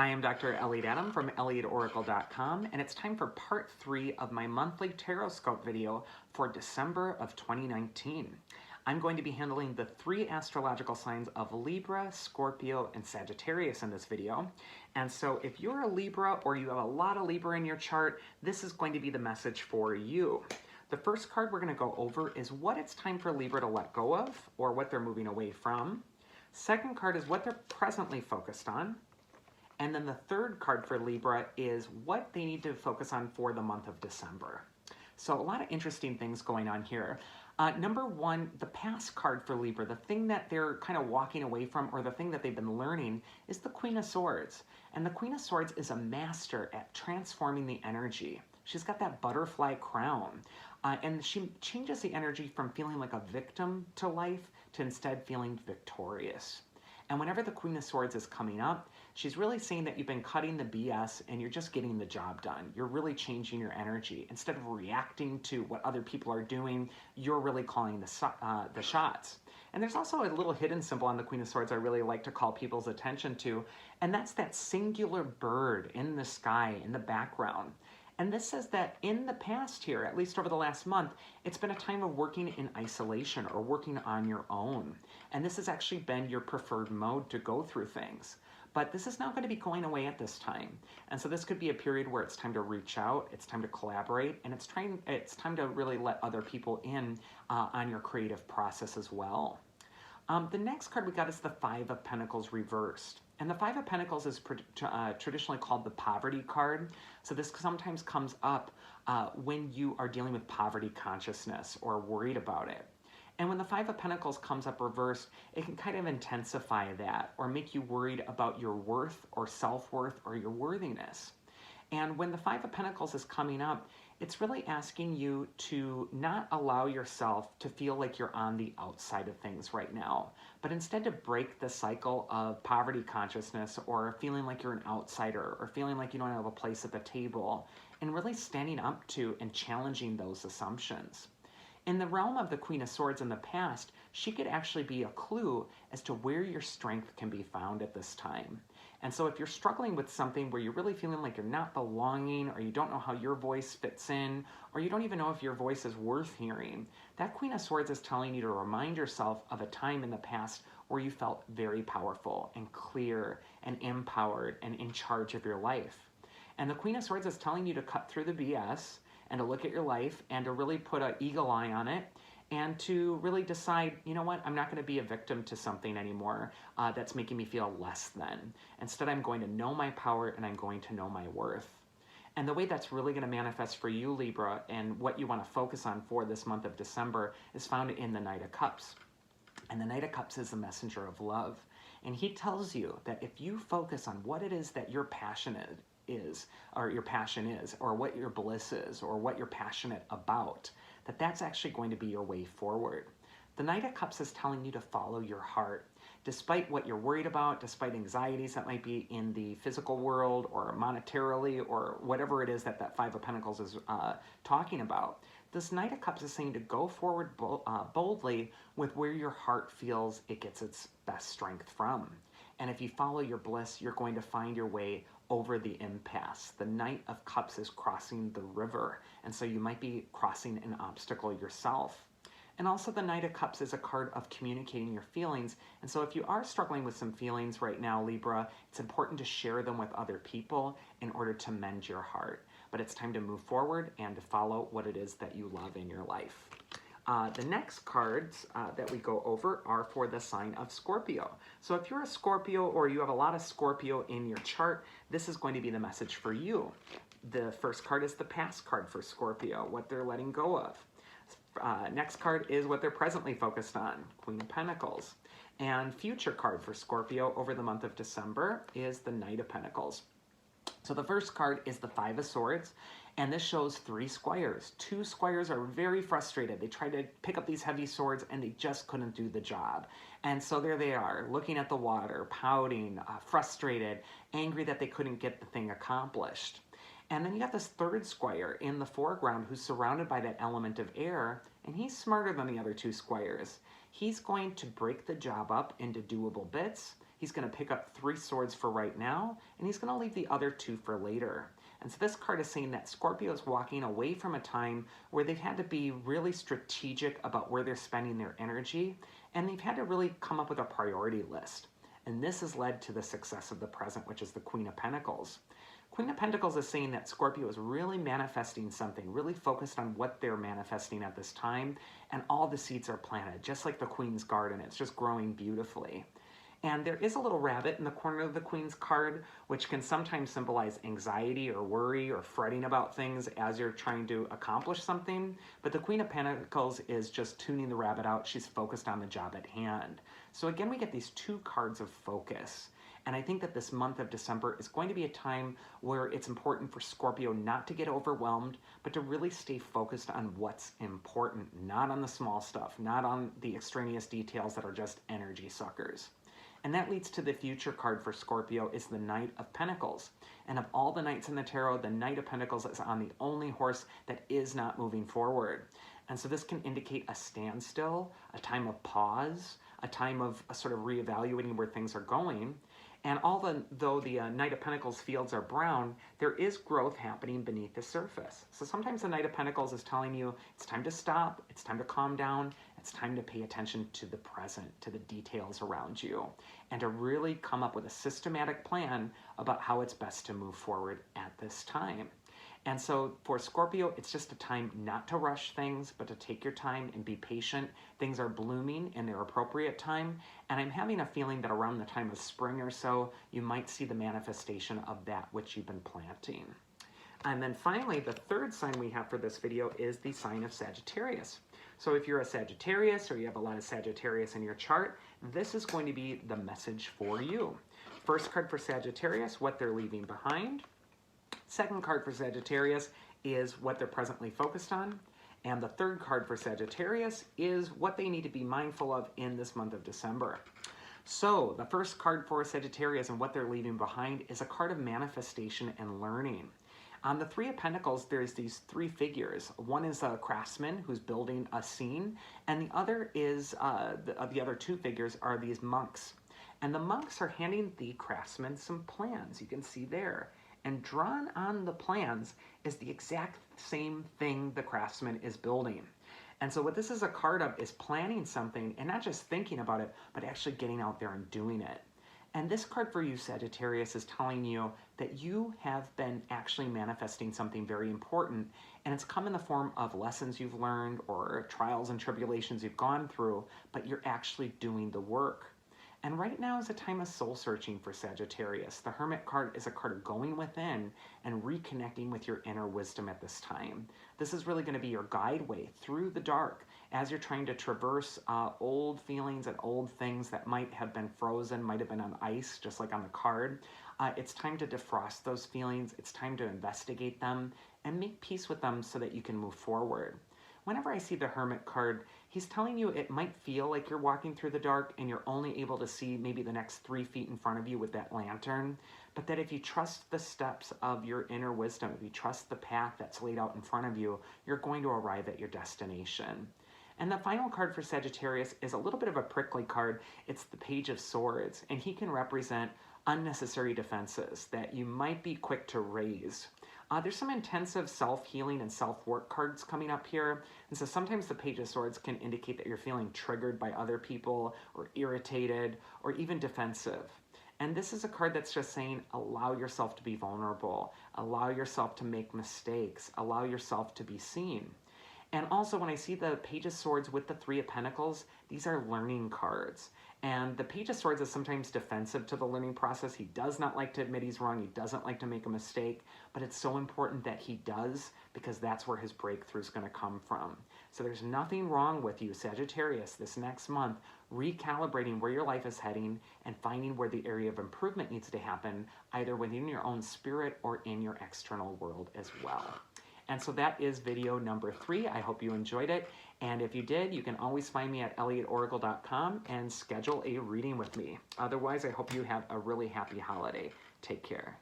Hi, I'm Dr. Elliot Adam from ElliotOracle.com, and it's time for part 3 of my monthly Tarotscope video for December of 2019. I'm going to be handling the 3 astrological signs of Libra, Scorpio, and Sagittarius in this video. And so if you're a Libra or you have a lot of Libra in your chart, this is going to be the message for you. The first card we're going to go over is what it's time for Libra to let go of, or what they're moving away from. Second card is what they're presently focused on. And then the third card for Libra is what they need to focus on for the month of December. So a lot of interesting things going on here. Number one, the past card for Libra, the thing that they're kind of walking away from, or the thing that they've been learning, is the Queen of Swords. And the Queen of Swords is a master at transforming the energy. She's got that butterfly crown. And she changes the energy from feeling like a victim to life to instead feeling victorious. And whenever the Queen of Swords is coming up, she's really saying that you've been cutting the BS and you're just getting the job done. You're really changing your energy. Instead of reacting to what other people are doing, you're really calling the shots. And there's also a little hidden symbol on the Queen of Swords I really like to call people's attention to, and that's that singular bird in the sky in the background. And this says that in the past here, at least over the last month, it's been a time of working in isolation or working on your own. And this has actually been your preferred mode to go through things. But this is now going to be going away at this time. And so this could be a period where it's time to reach out, it's time to collaborate, and it's time to really let other people in on your creative process as well. The next card we got is the Five of Pentacles reversed. And the Five of Pentacles is traditionally called the poverty card. So this sometimes comes up when you are dealing with poverty consciousness or worried about it. And when the Five of Pentacles comes up reversed, it can kind of intensify that or make you worried about your worth or self-worth or your worthiness. And when the Five of Pentacles is coming up, it's really asking you to not allow yourself to feel like you're on the outside of things right now, but instead to break the cycle of poverty consciousness or feeling like you're an outsider or feeling like you don't have a place at the table, and really standing up to and challenging those assumptions. In the realm of the Queen of Swords in the past, she could actually be a clue as to where your strength can be found at this time. And so if you're struggling with something where you're really feeling like you're not belonging, or you don't know how your voice fits in, or you don't even know if your voice is worth hearing, that Queen of Swords is telling you to remind yourself of a time in the past where you felt very powerful and clear and empowered and in charge of your life. And the Queen of Swords is telling you to cut through the BS and to look at your life and to really put an eagle eye on it and to really decide, you know what, I'm not going to be a victim to something anymore that's making me feel less than. Instead, I'm going to know my power and I'm going to know my worth. And the way that's really going to manifest for you, Libra, and what you want to focus on for this month of December is found in the Knight of Cups. And the Knight of Cups is the messenger of love. And he tells you that if you focus on what it is that you're passionate is, or your passion is, or what your bliss is, or what you're passionate about, that's actually going to be your way forward. The Knight of Cups is telling you to follow your heart. Despite what you're worried about, despite anxieties that might be in the physical world or monetarily or whatever it is that that Five of Pentacles is talking about, this Knight of Cups is saying to go forward boldly with where your heart feels it gets its best strength from. And if you follow your bliss, you're going to find your way over the impasse. The Knight of Cups is crossing the river, and so you might be crossing an obstacle yourself. And also the Knight of Cups is a card of communicating your feelings, and so if you are struggling with some feelings right now, Libra, it's important to share them with other people in order to mend your heart. But it's time to move forward and to follow what it is that you love in your life. The next cards that we go over are for the sign of Scorpio. So if you're a Scorpio or you have a lot of Scorpio in your chart, this is going to be the message for you. The first card is the past card for Scorpio, what they're letting go of. Next card is what they're presently focused on, Queen of Pentacles. And future card for Scorpio over the month of December is the Knight of Pentacles. So the first card is the Five of Swords, and this shows 3 squires. 2 squires are very frustrated. They tried to pick up these heavy swords and they just couldn't do the job. And so there they are, looking at the water, pouting, frustrated, angry that they couldn't get the thing accomplished. And then you got this third squire in the foreground who's surrounded by that element of air, and he's smarter than the other 2 squires. He's going to break the job up into doable bits. He's going to pick up 3 swords for right now, and he's going to leave the other 2 for later. And so this card is saying that Scorpio is walking away from a time where they've had to be really strategic about where they're spending their energy, and they've had to really come up with a priority list. And this has led to the success of the present, which is the Queen of Pentacles. Queen of Pentacles is saying that Scorpio is really manifesting something, really focused on what they're manifesting at this time, and all the seeds are planted, just like the Queen's garden. It's just growing beautifully. And there is a little rabbit in the corner of the Queen's card, which can sometimes symbolize anxiety or worry or fretting about things as you're trying to accomplish something. But the Queen of Pentacles is just tuning the rabbit out. She's focused on the job at hand. So again, we get these 2 cards of focus. And I think that this month of December is going to be a time where it's important for Scorpio not to get overwhelmed, but to really stay focused on what's important, not on the small stuff, not on the extraneous details that are just energy suckers. And that leads to the future card for Scorpio is the Knight of Pentacles. And of all the knights in the tarot, the Knight of Pentacles is on the only horse that is not moving forward. And so this can indicate a standstill, a time of pause, a time of sort of reevaluating where things are going. And though the Knight of Pentacles fields are brown, there is growth happening beneath the surface. So sometimes the Knight of Pentacles is telling you it's time to stop, it's time to calm down, it's time to pay attention to the present, to the details around you, and to really come up with a systematic plan about how it's best to move forward at this time. And so for Scorpio, it's just a time not to rush things, but to take your time and be patient. Things are blooming in their appropriate time. And I'm having a feeling that around the time of spring or so, you might see the manifestation of that which you've been planting. And then finally, the third sign we have for this video is the sign of Sagittarius. So if you're a Sagittarius or you have a lot of Sagittarius in your chart, this is going to be the message for you. First card for Sagittarius, what they're leaving behind. Second card for Sagittarius is what they're presently focused on. And the third card for Sagittarius is what they need to be mindful of in this month of December. So the first card for Sagittarius and what they're leaving behind is a card of manifestation and learning. On the Three of Pentacles, there's these 3 figures. One is a craftsman who's building a scene, and the other is, the other 2 figures are these monks. And the monks are handing the craftsman some plans, you can see there. And drawn on the plans is the exact same thing the craftsman is building. And so what this is a card of is planning something and not just thinking about it, but actually getting out there and doing it. And this card for you, Sagittarius, is telling you that you have been actually manifesting something very important, and it's come in the form of lessons you've learned or trials and tribulations you've gone through, but you're actually doing the work. And right now is a time of soul searching for Sagittarius. The Hermit card is a card of going within and reconnecting with your inner wisdom at this time. This is really going to be your guideway through the dark as you're trying to traverse old feelings and old things that might have been frozen, might have been on ice, just like on the card. It's time to defrost those feelings. It's time to investigate them and make peace with them so that you can move forward. Whenever I see the Hermit card, he's telling you it might feel like you're walking through the dark and you're only able to see maybe the next 3 feet in front of you with that lantern, but that if you trust the steps of your inner wisdom, if you trust the path that's laid out in front of you, you're going to arrive at your destination. And the final card for Sagittarius is a little bit of a prickly card. It's the Page of Swords, and he can represent unnecessary defenses that you might be quick to raise. There's some intensive self-healing and self-work cards coming up here. And so sometimes the Page of Swords can indicate that you're feeling triggered by other people or irritated or even defensive. And this is a card that's just saying, allow yourself to be vulnerable, allow yourself to make mistakes, allow yourself to be seen. And also when I see the Page of Swords with the 3 of Pentacles, these are learning cards. And the Page of Swords is sometimes defensive to the learning process. He does not like to admit he's wrong. He doesn't like to make a mistake. But it's so important that he does, because that's where his breakthrough is going to come from. So there's nothing wrong with you, Sagittarius, this next month, recalibrating where your life is heading and finding where the area of improvement needs to happen, either within your own spirit or in your external world as well. And so that is video number 3. I hope you enjoyed it. And if you did, you can always find me at elliotoracle.com and schedule a reading with me. Otherwise, I hope you have a really happy holiday. Take care.